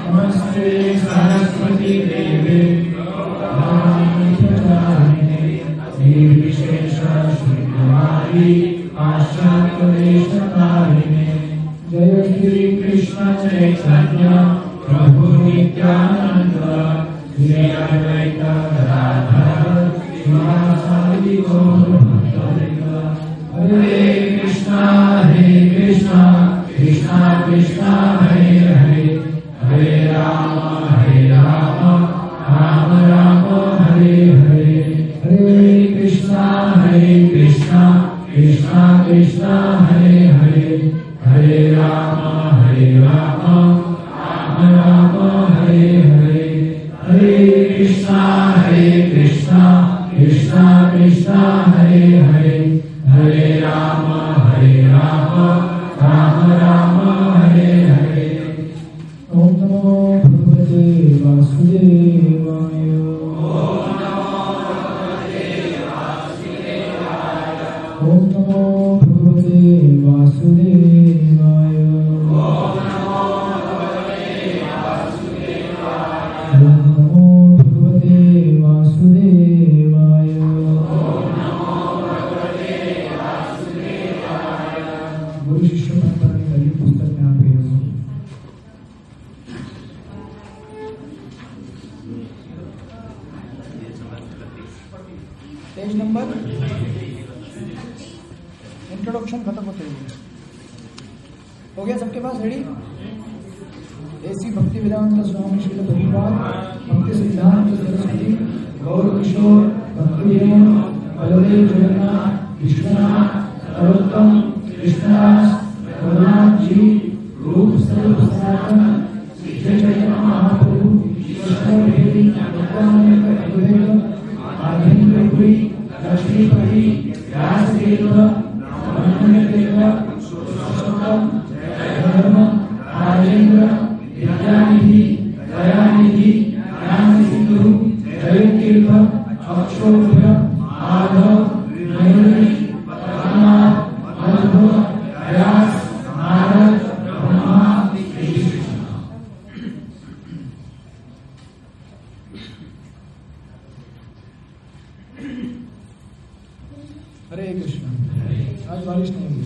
नमस्ते सरस्वती देवी निर्विशेष शून्यवादी पाश्चात्यदेशकारिणे जय श्री कृष्ण चैतन्य प्रभु नित्यानंद श्री अद्वैत गदाधर श्रीवासादि गौर भक्तवृंद हरे कृष्णा कृष्णा कृष्णा हरे हरे हरे राम राम राम हरे हरे हरे कृष्णा कृष्णा कृष्णा हरे हरे हरे राम राम राम हरे हरे हरे कृष्णा कृष्णा कृष्णा हरे हरे हरे राम राम राम हरे हरे ओम नमो भगवते वासुदेवाय ओम नमो भगवते वासुदेवाय ओम नमो भगवते वासुदेवाय गुरु शिष्य परंपरा की पहली पुस्तक में आप गए हो पेज नंबर इंट्रोडक्शन खत्म होते हुए हो गया सबके पास रेडी। ऐसी भक्ति वेदांत स्वामी श्री प्रभुपाद भक्ति सिद्धांत सरस्वती गौर किशोर भक्ति बलदेव जगन्नाथ विश्वनाथ नरोत्तम कृष्णदास रघुनाथ जी रूप स्वरूप सनातन श्री चैतन्य महाप्रभु कृष्ण भेदी आधेन्द्रपुरी लक्ष्मीपति व्यासदेव ब्रह्मदेव पुरुषोत्तम धर्म राजेंद्र विद्यानिधि दयानिधि ज्ञान सिंधु जयतीर्थ अक्षोभ्य माधव नैमिष पद्मनाभ मधुर व्यास नारद ब्रह्मा विष्णु। हरे कृष्ण। आज बारिश नहीं हुई,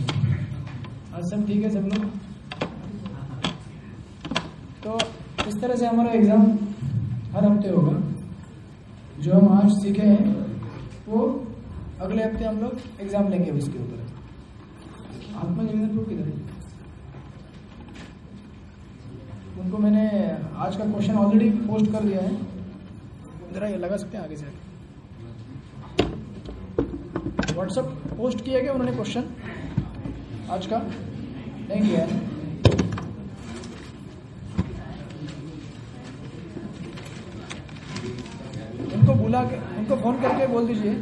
आज सब ठीक है सब लोग। तो इस तरह से हमारा एग्जाम हर हफ्ते होगा। जो हम आज सीखे हैं वो अगले हफ्ते हम लोग एग्जाम लेंगे उसके ऊपर। आत्मनिवेदन प्रूफ किधर है? उनको मैंने आज का क्वेश्चन ऑलरेडी पोस्ट कर दिया है, जरा ये लगा सकते हैं आगे से। व्हाट्सएप पोस्ट किया गया उन्होंने क्वेश्चन आज का? नहीं किया है। उनको बुला के उनको फोन करके बोल दीजिए।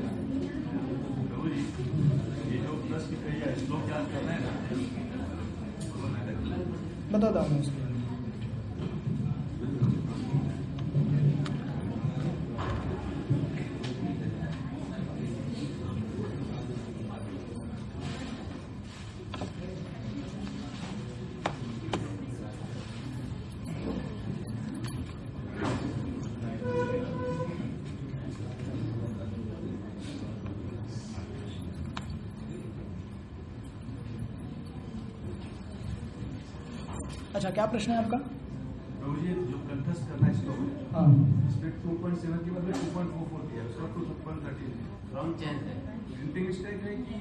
बताता हूँ उसके। अच्छा, क्या प्रश्न है आपका? ये जो कंठस्थ करना है श्लोक, हाँ, इसमें 2.7 के बदले 2.44 दिया है, उसका 2.13 रॉन्ग चेंज है। प्रिंटिंग मिस्टेक है कि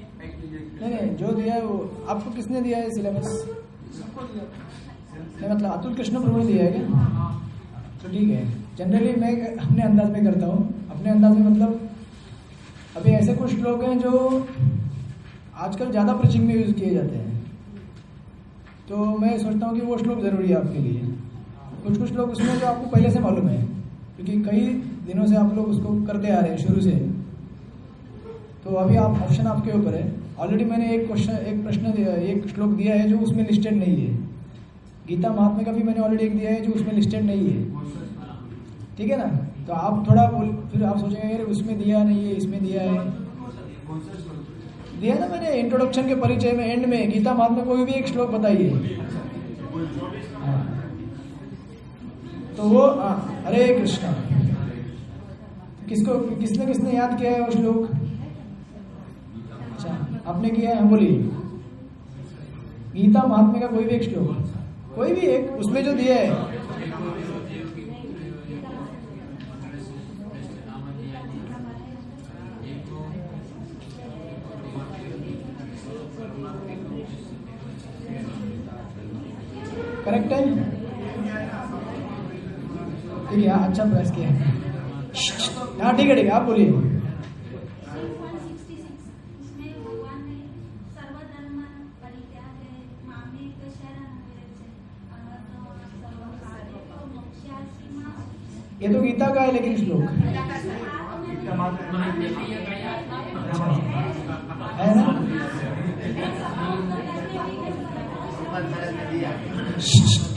नहीं, जो दिया है वो आपको किसने दिया है सिलेबस? सबको दिया नहीं, मतलब अतुल कृष्ण प्रभु ने दिया है क्या? तो ठीक है। जनरली मैं अपने अंदाज में करता हूँ। अपने अंदाज में मतलब अभी ऐसे कुछ लोग हैं जो आजकल ज़्यादा प्रीचिंग में यूज़ किए जाते हैं, तो मैं सोचता हूँ कि वो श्लोक ज़रूरी है आपके लिए। कुछ लोग उसमें जो आपको पहले से मालूम है, क्योंकि कई दिनों से आप लोग उसको करते आ रहे हैं शुरू से। तो अभी आप ऑप्शन आपके ऊपर है। ऑलरेडी मैंने एक श्लोक दिया है जो उसमें लिस्टेड नहीं है। गीता महात्म्य का भी मैंने ऑलरेडी एक दिया है जो उसमें लिस्टेड नहीं है। ठीक है ना? तो आप थोड़ा फिर आप सोचेंगे यार उसमें दिया नहीं है, इसमें दिया है। दिया ना मैंने इंट्रोडक्शन के परिचय में, एंड में गीता महात्म्य कोई भी एक श्लोक बताइए। तो वो हरे कृष्णा, किसने याद किया है वो श्लोक? अच्छा, आपने किया है, हम बोलिए। गीता महात्म्य का कोई भी एक श्लोक, कोई भी एक, उसमें जो दिया है। करेक्ट है, ठीक है, अच्छा प्रयास किया। हाँ ठीक है, आप बोलिए। ये तो गीता का है, लेकिन श्लोक है ना।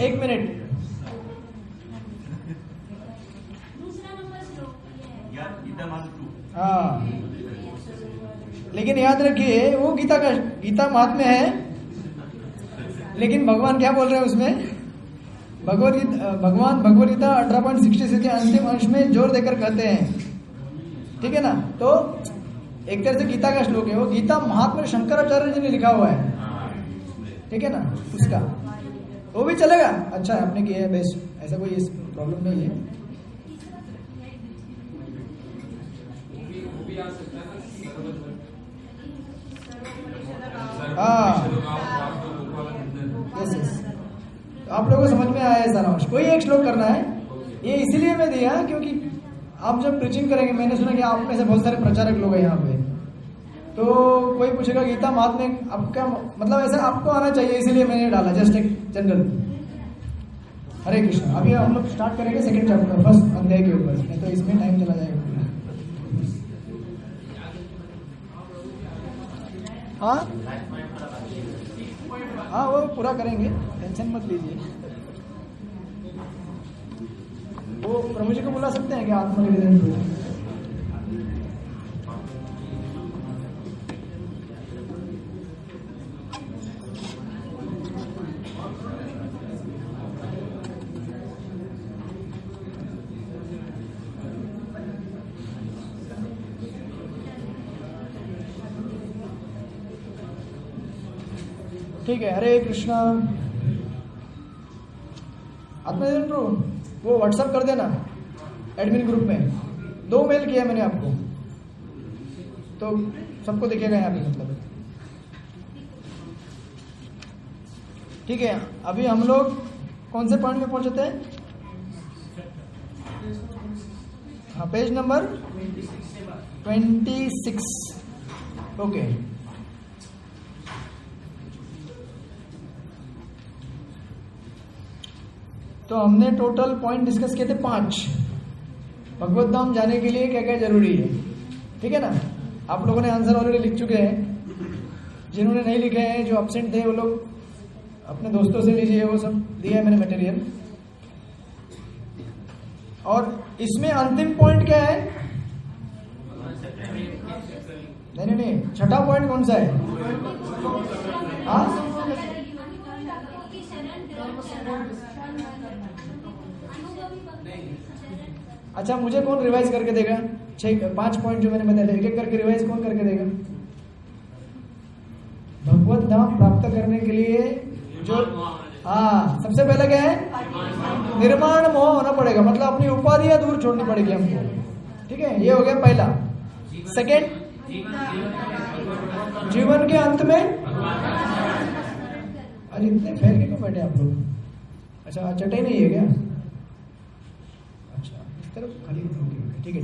एक मिनट, हाँ, लेकिन याद रखिए वो गीता महात्म्य है, लेकिन भगवान क्या बोल रहे हैं उसमें? भगवान भगवद गीता 18.66 के अंतिम अंश में जोर देकर कहते हैं, ठीक है ना। तो एक तरह से गीता का श्लोक है वो, गीता महात्म्य शंकराचार्य जी ने लिखा हुआ है, ठीक है ना, उसका वो भी चलेगा। अच्छा आपने किया है, बेस्ट, ऐसा कोई प्रॉब्लम नहीं है। हाँ यस यस, आप लोगों को समझ में आया है सारा अंश। कोई एक श्लोक करना है, ये इसीलिए मैं दिया क्योंकि आप जब प्रीचिंग करेंगे, मैंने सुना कि आप में से बहुत सारे प्रचारक लोग हैं यहाँ पे, तो कोई पूछेगा गीता महात्म्य आपको क्या मतलब, ऐसा आपको आना चाहिए, इसीलिए मैंने डाला, जस्ट एक जनरल। हरे कृष्ण। अभी हम लोग स्टार्ट करेंगे सेकंड चैप्टर, फर्स्ट अध्याय के ऊपर, नहीं तो इसमें टाइम चला जाएगा। हाँ वो पूरा करेंगे, टेंशन मत लीजिए। वो प्रभु जी को बुला सकते हैं क्या आत्मनिवेदन को? ठीक है, हरे कृष्णा। आत्मनिवेदन प्रभु वो व्हाट्सएप कर देना एडमिन ग्रुप में, 2 मेल किया मैंने आपको, तो सबको दिखेगा यहाँ पे मतलब। ठीक है, अभी हम लोग कौन से पॉइंट में पहुंचे थे? हाँ, पेज नंबर 26। ओके, तो हमने टोटल पॉइंट डिस्कस किए थे 5। भगवत धाम जाने के लिए क्या क्या जरूरी है, ठीक है ना। आप लोगों ने आंसर ऑलरेडी लिख चुके हैं, जिन्होंने नहीं लिखे हैं, जो एब्सेंट थे, वो लोग अपने दोस्तों से लीजिए, वो सब दिया है मैंने मटेरियल। और इसमें अंतिम पॉइंट क्या है? नहीं, छठा पॉइंट कौन सा है? हाँ, अच्छा, मुझे कौन रिवाइज करके देगा? 5 पॉइंट जो मैंने बताया, एक एक करके रिवाइज कौन करके देगा? भगवत धाम प्राप्त करने के लिए जो, हाँ, सबसे पहले क्या है? निर्माण मोह होना पड़ेगा, मतलब अपनी उपाधियां दूर छोड़नी पड़ेगी हमको, ठीक है। ये हो गया पहला। सेकेंड, जीवन के अंत में, अरे इतने फैल के क्यों बैठे आप लोग? अच्छा, चटाई नहीं है क्या? अच्छा, इस तरफ खाली, ठीक है।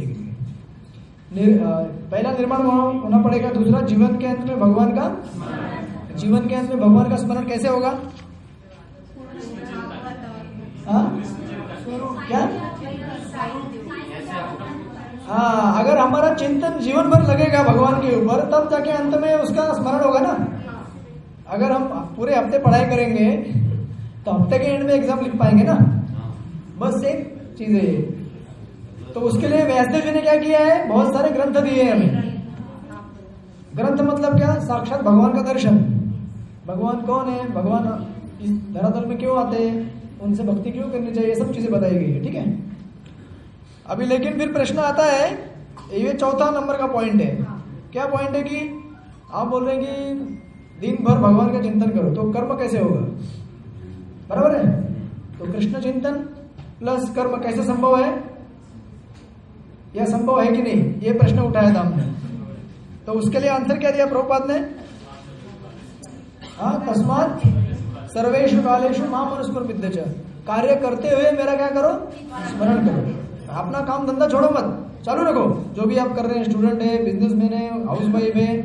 पहला निर्माण होना पड़ेगा। दूसरा, जीवन के अंत में भगवान का स्मरण कैसे होगा? क्या? हाँ, अगर हमारा चिंतन जीवन भर लगेगा भगवान के ऊपर, तब जाके अंत में उसका स्मरण होगा ना। अगर हम पूरे हफ्ते पढ़ाई करेंगे तो हफ्ते के एंड में एग्जाम लिख पाएंगे ना, बस एक चीज है। तो उसके लिए व्यासदेव जी ने क्या किया है? बहुत सारे ग्रंथ दिए हैं हमें। ग्रंथ मतलब क्या? साक्षात भगवान का दर्शन। भगवान कौन है, भगवान इस धरातल में क्यों आते हैं, उनसे भक्ति क्यों करनी चाहिए, सब चीजें बताई गई है। ठीक है, अभी लेकिन फिर प्रश्न आता है, ये चौथा नंबर का पॉइंट है। क्या पॉइंट है कि आप बोल रहे हैं कि दिन भर भगवान का चिंतन करो, तो कर्म कैसे होगा? बराबर है, तो कृष्ण चिंतन प्लस कर्म कैसे संभव है, यह संभव है कि नहीं, ये प्रश्न उठाया था हमने। तो उसके लिए आंसर क्या दिया प्रभुपाद ने? हाँ, तस्मात् सर्वेषु कालेषु माम अनुस्मरन्, कार्य करते हुए मेरा क्या करो, स्मरण करो। अपना काम धंधा छोड़ो मत, चालू रखो, जो भी आप कर रहे हैं, स्टूडेंट है, बिजनेसमैन है, हाउस वाइफ है,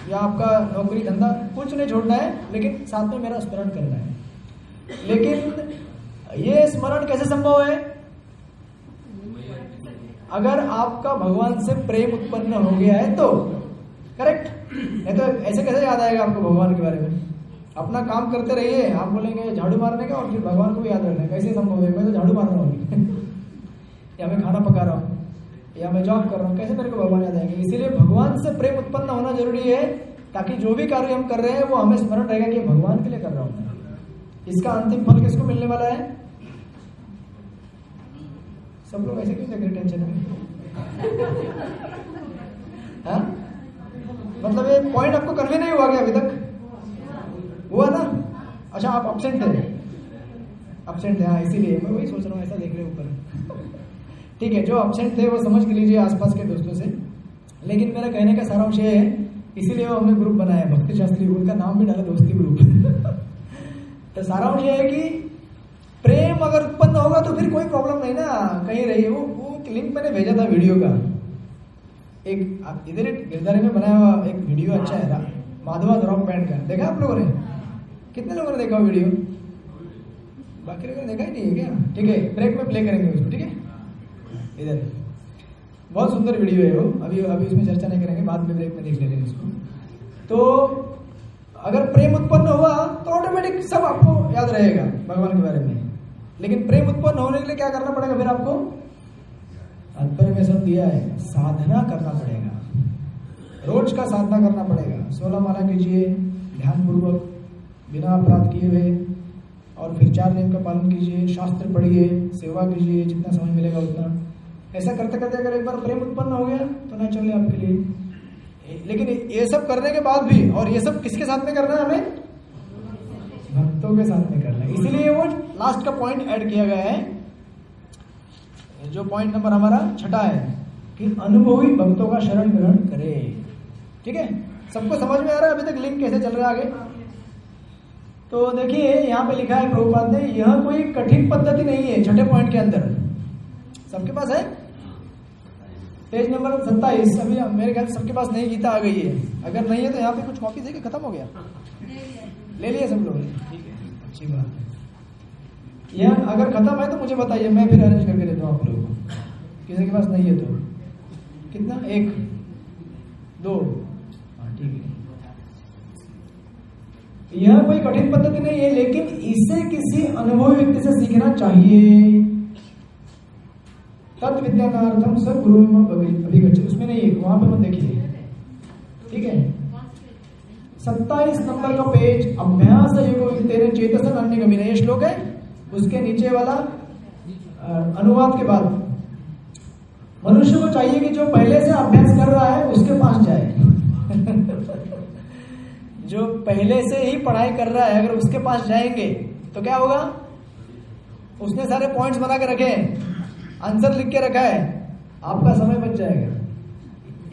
या आपका नौकरी धंधा, कुछ नहीं छोड़ना है, लेकिन साथ में मेरा स्मरण करना है। लेकिन ये स्मरण कैसे संभव है? अगर आपका भगवान से प्रेम उत्पन्न हो गया है तो, करेक्ट? नहीं तो ऐसे कैसे याद आएगा आपको भगवान के बारे में? अपना काम करते रहिए, आप बोलेंगे झाड़ू मारने का और फिर भगवान को भी याद रखना है, कैसे संभव है? मैं तो झाड़ू मार रहा हूँ या मैं खाना पका रहा हूँ या मैं जॉब कर रहा हूँ, कैसे मेरे को भगवान याद आएंगे? इसीलिए भगवान से प्रेम उत्पन्न होना जरूरी है, ताकि जो भी कार्य हम कर रहे हैं वो हमें स्मरण रहेगा कि भगवान के लिए कर रहा हूँ। इसका अंतिम फल किसको मिलने वाला है? सब लोग ऐसे क्यों देख रहे टेंशन में? हाँ, मतलब ये पॉइंट आपको कन्वे नहीं हुआ क्या अभी तक? हुआ ना? अच्छा, आप अपसेंट थे, अपसेंट थे, हाँ, इसीलिए मैं वही सोच रहा हूँ, ऐसा देख रहे ऊपर। ठीक है, जो अपसेंट थे वो समझ लीजिए आसपास के दोस्तों से। लेकिन मेरा कहने का सारांश ये है, इसीलिए वो हमने ग्रुप बनाया भक्ति शास्त्री, उनका नाम भी डाला दोस्ती ग्रुप। तो सारांश ये है कि प्रेम अगर उत्पन्न होगा तो फिर कोई प्रॉब्लम नहीं ना, कहीं रहिए। वो लिंक मैंने भेजा था वीडियो का, एक इधर गिरधारी में बनाया हुआ एक वीडियो अच्छा है, माधवा रॉक बैंड का, देखा आप लोगों ने? कितने लोगों ने देखा वीडियो? बाकी लोगों ने देखा ही नहीं है क्या? ठीक है, ब्रेक में प्ले करेंगे उसको, ठीक है? इधर बहुत सुंदर वीडियो है वो, अभी उसमें चर्चा नहीं करेंगे, बाद में ब्रेक में देख लेंगे उसको। तो अगर प्रेम उत्पन्न हुआ तो ऑटोमेटिक सब आपको याद रहेगा भगवान के बारे में। लेकिन प्रेम उत्पन्न होने के लिए क्या करना पड़ेगा? फिर आपको तात्पर्य में सब दिया है, साधना करना पड़ेगा, रोज का साधना करना पड़ेगा। 16 माला कीजिए ध्यान पूर्वक, बिना अपराध किए हुए, और फिर 4 नियम का पालन कीजिए, शास्त्र पढ़िए, सेवा कीजिए, जितना समय मिलेगा उतना। ऐसा करते करते अगर एक बार प्रेम उत्पन्न हो गया तो ना चले आपके लिए। लेकिन ये सब करने के बाद भी, और ये सब किसके साथ में करना है? हमें भक्तों के साथ में करना है। इसीलिए वो लास्ट का पॉइंट ऐड किया गया है, जो पॉइंट नंबर हमारा 6 है कि अनुभवी भक्तों का शरण ग्रहण करे। ठीक है, सबको समझ में आ रहा है अभी तक लिंक कैसे चल रहा है आगे? तो देखिए यहाँ पे लिखा है प्रभुपाद ने, यह कोई कठिन पद्धति नहीं है। 6 पॉइंट के अंदर सबके पास है, पेज नंबर 27। अभी मेरे ख्याल सबके पास नहीं, गीता आ गई है। अगर नहीं है तो यहाँ पे कुछ कॉपी देके खत्म हो गया, ले लिया सब लोग? ठीक है, अच्छी बात है। यह अगर खत्म है तो मुझे बताइए, मैं फिर अरेंज करके देता हूँ आप लोगों को। किसी के पास नहीं है तो कितना? 1 2, हाँ ठीक है। यह कोई कठिन पद्धति नहीं है, लेकिन इसे किसी अनुभवी व्यक्ति से सीखना चाहिए। तत्व विज्ञानार्थम सब गुरु अभिगच्छति, उसमें नहीं है, वहां पर मत देखिए, ठीक है? 27 नंबर का पेज, अभ्यास योग तेरे चेतसन अन्य गमीन, ये श्लोक है, उसके नीचे वाला अनुवाद के बाद मनुष्य को चाहिए कि जो पहले से अभ्यास कर रहा है उसके पास जाए। जो पहले से ही पढ़ाई कर रहा है, अगर उसके पास जाएंगे तो क्या होगा? उसने सारे पॉइंट्स बना के रखे हैं, आंसर लिख के रखा है, आपका समय बच जाएगा।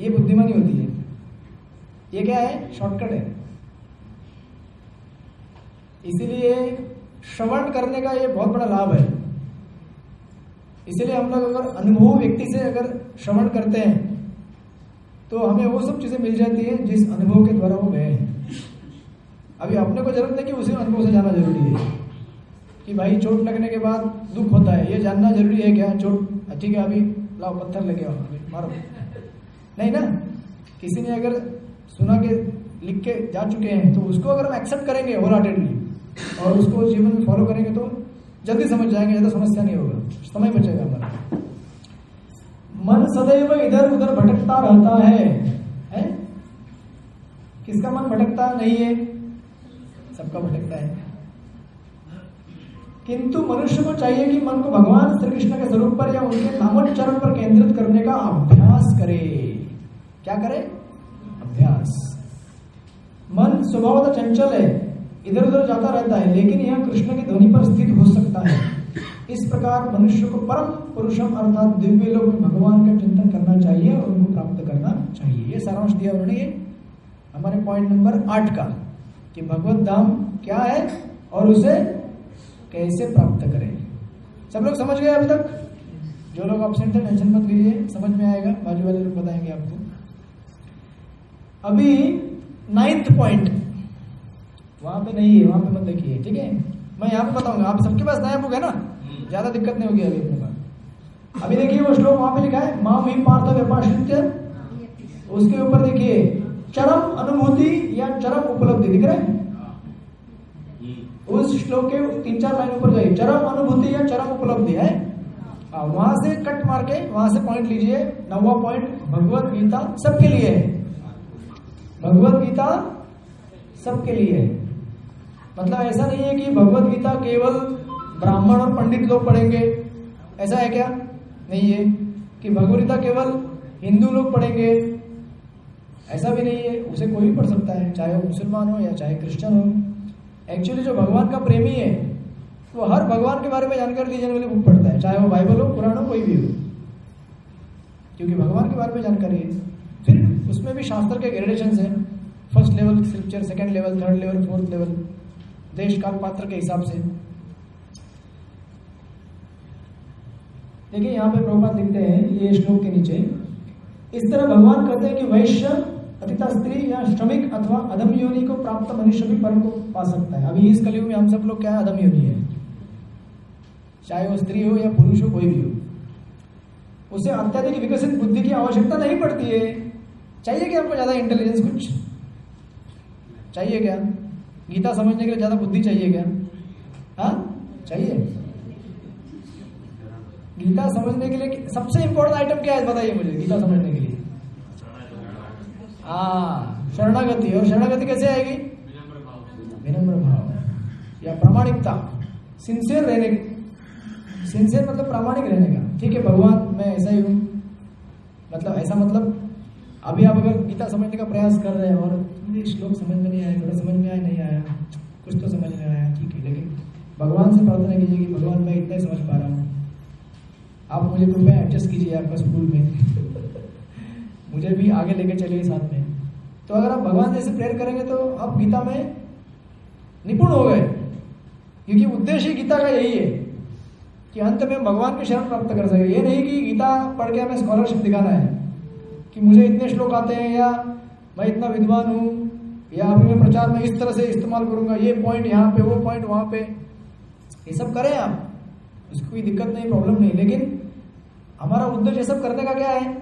ये बुद्धिमानी होती है, ये क्या है? शॉर्टकट है। इसीलिए श्रवण करने का ये बहुत बड़ा लाभ है। इसीलिए हम लोग अगर अनुभवी व्यक्ति से अगर श्रवण करते हैं तो हमें वो सब चीजें मिल जाती है जिस अनुभव के द्वारा वो गए हैं। अभी अपने को जरूरत नहीं कि उसी अनुभव से जाना जरूरी है कि भाई चोट लगने के बाद दुख होता है, ये जानना जरूरी है क्या? चोट ठीक है, अभी लाओ पत्थर लेके आओ, अभी मारो, नहीं ना। किसी ने अगर सुना के लिख के जा चुके हैं तो उसको अगर हम एक्सेप्ट करेंगे होलहार्टेडली और उसको जीवन में फॉलो करेंगे तो जल्दी समझ जाएंगे, ज्यादा समस्या नहीं होगा, समय बचेगा हमारा। मन सदैव इधर उधर भटकता रहता है? किसका मन भटकता नहीं है? सबका भटकता है। किंतु मनुष्य को चाहिए कि मन को भगवान श्री कृष्ण के स्वरूप पर या उनके नामोच्चारण पर केंद्रित करने का अभ्यास करे। क्या करे? अभ्यास। मन स्वभावतः चंचल है, इधर उधर जाता रहता है, लेकिन यह कृष्ण की ध्वनि पर स्थित हो सकता है। इस प्रकार मनुष्य को परम पुरुषम अर्थात दिव्य लोक में भगवान का चिंतन करना चाहिए और उनको प्राप्त करना चाहिए। ये सारांश दिया उन्होंने ये हमारे पॉइंट नंबर 8 का, कि भगवत धाम क्या है और उसे कैसे प्राप्त करें। सब लोग समझ गए अभी तक? जो लोग एब्सेंट है टेंशन मत लीजिए, समझ में आएगा, बाजू वाले लोग बताएंगे आपको। अभी 9th पॉइंट वहां पे नहीं है, वहां पे मत देखिए, ठीक है? मैं यहाँ पे बताऊंगा। आप सबके पास नया बुक है ना, ज्यादा दिक्कत नहीं होगी अभी अपने पास। अभी देखिए वो श्लोक वहां पे लिखा है, मां ही पार्थ व्यपाश्रित्य, उसके ऊपर देखिए चरम अनुभूति या चरम उपलब्धि दिख रहा है। उस श्लोक के 3-4 लाइन ऊपर जाइए, चरम अनुभूति या चरम उपलब्धि है। वहां से कट मार के वहां से पॉइंट लीजिए। 9वां पॉइंट, भगवत गीता सबके लिए है। भगवत गीता सबके लिए है, मतलब ऐसा नहीं है कि भगवत गीता केवल ब्राह्मण और पंडित लोग पढ़ेंगे, ऐसा है क्या? नहीं है। कि भगवत गीता केवल हिंदू लोग पढ़ेंगे, ऐसा भी नहीं है। उसे कोई भी पढ़ सकता है, चाहे वो मुसलमान हो या चाहे क्रिश्चियन हो। एक्चुअली जो भगवान का प्रेमी है वो हर भगवान के बारे में जानकारी दी जाने वाली बुक पढ़ता है, चाहे वो बाइबल हो, कुरान हो, कोई भी हो, क्योंकि भगवान के बारे में जानकारी है। फिर उसमें भी शास्त्र के ग्रेडेशंस हैं, first level scripture, second level, third level, fourth level, देश काल पात्र के हिसाब से। देखिए यहाँ पे प्रभुपाद लिखते हैं ये श्लोक के नीचे, इस तरह भगवान कहते हैं कि वैश्य, पतिता स्त्री या श्रमिक अथवा अधम योनि को प्राप्त मनुष्य भी परम को पा सकता है। अभी इस कलयुग में हम सब लोग क्या है? अधम योनि है, चाहे वो स्त्री हो या पुरुष हो, कोई भी हो। उसे अत्यधिक विकसित बुद्धि की आवश्यकता नहीं पड़ती है। चाहिए क्या हमको ज्यादा इंटेलिजेंस? कुछ चाहिए क्या? गीता समझने के लिए ज्यादा बुद्धि चाहिए क्या? हाँ चाहिए। गीता समझने के लिए सबसे इंपॉर्टेंट आइटम क्या है बताइए मुझे गीता समझने के लिए? शरणागति। और शरणागति कैसे आएगी? विनम्र भाव या प्रामाणिकता, सिंसियर रहने। सिंसियर मतलब प्रामाणिक रहने का। ठीक है भगवान मैं ऐसा ही हूं, मतलब ऐसा, मतलब अभी आप अगर गीता समझने का प्रयास कर रहे हैं और श्लोक समझ में नहीं आया, थोड़ा समझ में आया, नहीं आया, कुछ तो समझ में आया, ठीक है, लेकिन भगवान से प्रार्थना कीजिए कि भगवान मैं इतना ही समझ पा रहा हूँ, आप मुझे कृपया एडजस्ट कीजिए आपका स्कूल में मुझे भी आगे लेके चलिए साथ में। तो अगर आप भगवान जैसे प्रेयर करेंगे तो आप गीता में निपुण हो गए, क्योंकि उद्देश्य गीता का यही है कि अंत में भगवान की शरण प्राप्त कर सके। ये नहीं कि गीता पढ़ के हमें स्कॉलरशिप दिखाना है कि मुझे इतने श्लोक आते हैं या मैं इतना विद्वान हूँ या अभी मैं प्रचार में इस तरह से इस्तेमाल करूंगा, ये पॉइंट यहाँ पे, वो पॉइंट वहां पे। ये सब करें आप, उसकी कोई दिक्कत नहीं, प्रॉब्लम नहीं, लेकिन हमारा उद्देश्य सब करने का क्या है?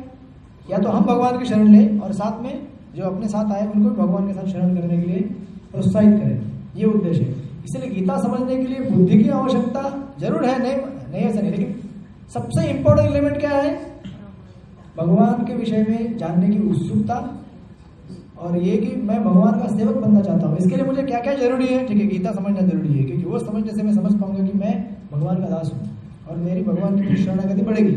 या तो हम भगवान की शरण लें और साथ में जो अपने साथ आए उनको भी भगवान के साथ शरण करने के लिए प्रोत्साहित करें, ये उद्देश्य है। इसलिए गीता समझने के लिए बुद्धि की आवश्यकता जरूर है, नहीं ऐसा नहीं, लेकिन सबसे इंपॉर्टेंट एलिमेंट क्या है? भगवान के विषय में जानने की उत्सुकता, और ये कि मैं भगवान का सेवक बनना चाहता हूँ। इसके लिए मुझे क्या क्या जरूरी है? ठीक है, गीता समझना जरूरी है, क्योंकि वो समझने से मैं समझ पाऊंगा कि मैं भगवान का दास हूँ और मेरी भगवान की शरणागति बढ़ेगी।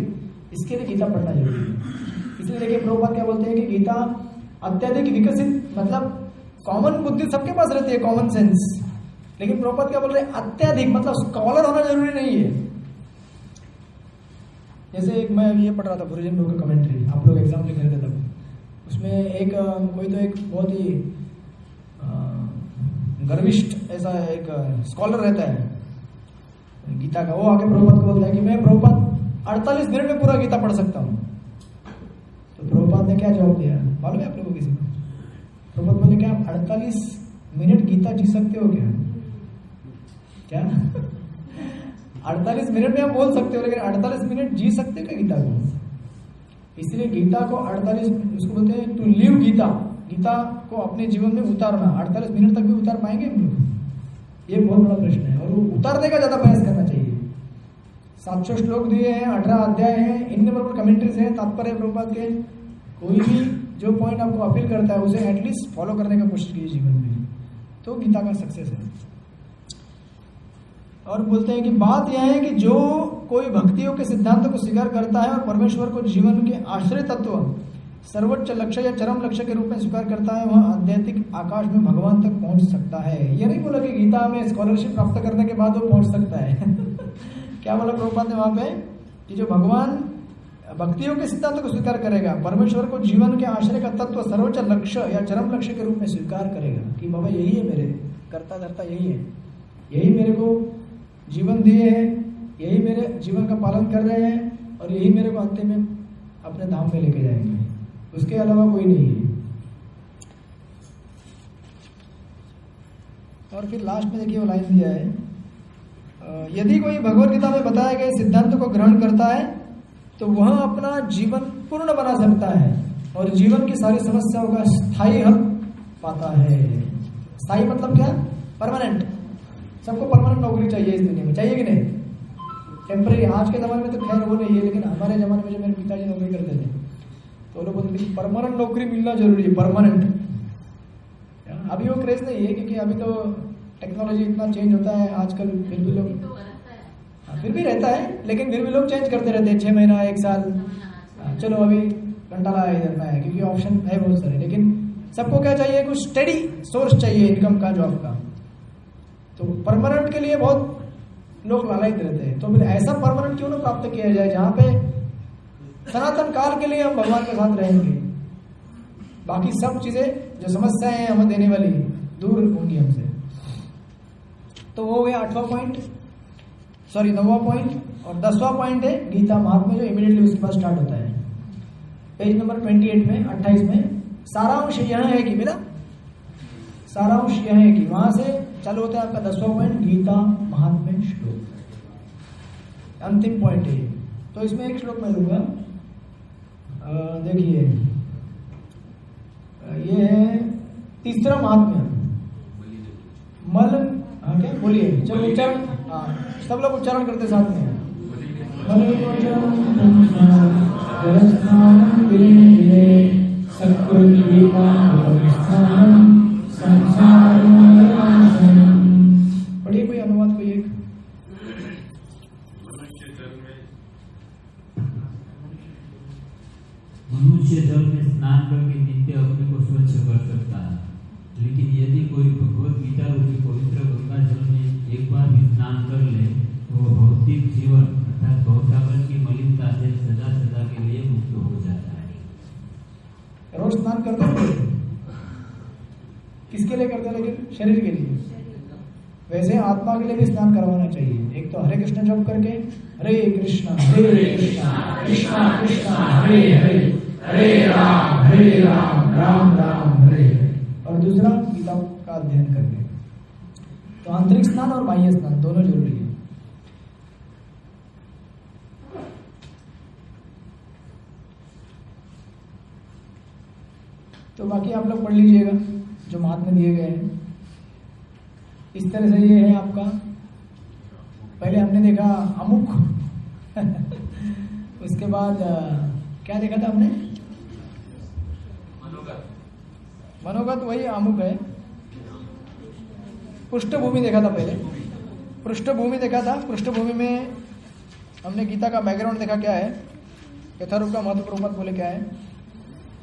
इसके लिए गीता पढ़ना जरूरी है। इसलिए देखिए प्रभुपाद क्या बोलते हैं कि गीता अत्यधिक विकसित, मतलब कॉमन बुद्धि सबके पास रहती है, कॉमन सेंस, लेकिन प्रभुपाद क्या बोल रहे हैं? अत्यधिक, मतलब स्कॉलर होना जरूरी नहीं है। जैसे एक मैं ये पढ़ रहा था बुरिजन लोग का कमेंट्री, आप लोग एग्जाम लिख रहे थे तब, उसमें एक कोई तो एक बहुत ही गर्विष्ठ ऐसा एक स्कॉलर रहता है गीता का, वो आके प्रभुपाद को बोलता है कि मैं प्रभुपाद 48 मिनट में पूरा गीता पढ़ सकता हूँ। तो प्रभुपाद ने क्या जवाब दिया मालूम है आप लोगों को? किसी को? प्रभुपाद बोले क्या आप 48 मिनट गीता जी सकते हो क्या? 48 मिनट में आप बोल सकते हो, लेकिन 48 मिनट जी सकते क्या गीता को? इसलिए गीता को 48, उसको बोलते हैं टू लिव गीता, गीता को अपने जीवन में उतारना। 48 मिनट तक भी उतार पाएंगे हम लोग? ये बहुत बड़ा प्रश्न है, और वो उतारने का ज्यादा प्रयास करना चाहिए। 700 श्लोक दिए हैं, 18 अध्याय हैं, इनमें कमेंट्रीज हैं, तात्पर्य प्रभुपाद के। कोई भी जो पॉइंट आपको अपील करता है उसे एटलीस्ट फॉलो करने का कोशिश कीजिए जीवन में, तो गीता का सक्सेस है। और बोलते हैं कि बात यह है कि जो कोई भक्तियों के सिद्धांत को स्वीकार करता है और परमेश्वर को जीवन के आश्रय तत्व सर्वोच्च लक्ष्य या चरम लक्ष्य के रूप में स्वीकार करता है, वह आध्यात्मिक आकाश में भगवान तक पहुंच सकता है। ये नहीं बोला कि गीता में स्कॉलरशिप प्राप्त करने के बाद वो पहुंच सकता है क्या बोला प्रभुपाद ने वहां पे कि जो भगवान भक्तियों के सिद्धांत को स्वीकार करेगा, परमेश्वर को जीवन के आश्रय का तत्व सर्वोच्च लक्ष्य या चरम लक्ष्य के रूप में स्वीकार करेगा कि बाबा यही है, मेरे करता धरता यही है, यही मेरे को जीवन दिए हैं, यही मेरे जीवन का पालन कर रहे हैं और यही मेरे को अंतिम में अपने धाम में लेके जाएंगे, उसके अलावा कोई नहीं है। और फिर लास्ट में देखिए वो लाइन दिया है, यदि कोई भगवद गीता में बताए गए सिद्धांत को ग्रहण करता है तो वह अपना जीवन पूर्ण बना सकता है और जीवन की सारी समस्याओं का स्थायी हल पाता है। स्थायी मतलब क्या? परमानेंट। सबको परमानेंट नौकरी चाहिए इस दुनिया में, चाहिए कि नहीं? टेम्पररी आज के जमाने में तो खैर वो नहीं है, लेकिन हमारे जमाने में जो मेरे पिताजी नौकरी करते थे तो लोग बोलते थे परमानेंट नौकरी मिलना जरूरी है, परमानेंट। अभी वो क्रेज नहीं है क्योंकि अभी तो टेक्नोलॉजी इतना चेंज होता है आजकल, फिर भी लोग फिर भी रहता है, लेकिन फिर भी लोग चेंज करते रहते हैं 6 महीना 1 साल। चलो अभी घंटाला इधर में है क्योंकि ऑप्शन है बहुत सारे, लेकिन सबको क्या चाहिए? कुछ स्टेडी सोर्स चाहिए इनकम का, जॉब का। तो परमानेंट के लिए बहुत लोग लालच रहते हैं, तो फिर ऐसा परमानेंट क्यों ना प्राप्त किया जाए जहां पे सनातन काल के लिए हम भगवान के साथ रहेंगे, बाकी सब चीजें जो समस्याएं हैं हमें देने वाली दूर होंगी हमसे। तो वो हो गया 8वां पॉइंट, सॉरी 9वां पॉइंट। और 10वां पॉइंट है गीता महात्म्य, जो इमीडिएटली उसके बाद स्टार्ट होता है पेज नंबर 28 में 28 में। सारांश यह है कि मिला, सारांश यह है कि वहां से चालू होता है आपका 10वां पॉइंट, गीता महात्म्य श्लोक, अंतिम पॉइंट है। तो इसमें एक श्लोक मैं लूंगा, देखिए ये है तीसरा महात्म्य, मल, क्या बोलिए, चलो उच्चारण, सब लोग उच्चारण करते साथ में। पढ़िए कोई अनुवाद कोई एक। मनुष्य जल में स्नान करके नित्य अपने को स्वच्छ कर सकता है, लेकिन यदि कोई भगवत गीता रूपी पवित्र गंगा जल में एक बार भी स्नान कर ले तो वह भौतिक जीवन अर्थात भवसागर की मलिनता से सदा सदा के लिए मुक्त हो जाता है। रोज स्नान करते हैं, किसके लिए करते हैं? लेकिन शरीर के लिए। वैसे आत्मा के लिए भी स्नान करवाना चाहिए। एक तो हरे कृष्ण जप करके हरे कृष्णा कृष्णा कृष्णा हरे हरे, हरे राम राम राम हरे हरे, और दूसरा गीता का अध्ययन करके। तो आंतरिक स्नान और बाह्य स्नान दोनों जरूरी है। तो बाकी आप लोग पढ़ लीजिएगा जो महात्म्य दिए गए हैं। इस तरह से ये है आपका, पहले हमने देखा अमुख उसके बाद क्या देखा था हमने? मनोगत, वही अमुख है। पृष्ठभूमि देखा था पहले, पृष्ठभूमि देखा था। पृष्ठभूमि में हमने गीता का बैकग्राउंड देखा क्या है, यथारूप का महत्वपूर्ण बोले क्या है।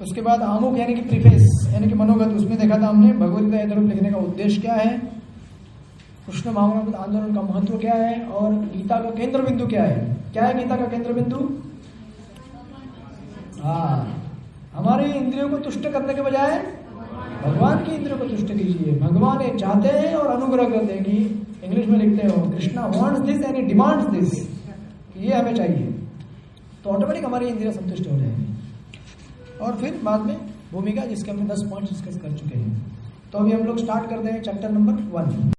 उसके बाद आमुख यानी कि प्रीफेस यानी कि मनोगत, उसमें देखा था हमने भगवद्गीता यथारूप लिखने का उद्देश्य क्या है, कृष्ण भावनामृत आंदोलन का महत्व क्या है, और गीता का केंद्र बिंदु क्या है। क्या है गीता का केंद्र बिंदु? हमारे इंद्रियों को तुष्ट करने के बजाय भगवान की इंद्रियों को तुष्ट कीजिए। भगवान ये चाहते हैं और अनुग्रह करते हैं कि इंग्लिश में लिखते हो Krishna wants this and he demands this, ये हमें चाहिए, तो ऑटोमेटिक हमारी इंद्रियां संतुष्ट हो जाएंगी। और फिर बाद में भूमिका, जिसके हमने 10 पॉइंट डिस्कस कर चुके हैं। तो अभी हम लोग स्टार्ट करते हैं चैप्टर नंबर 1।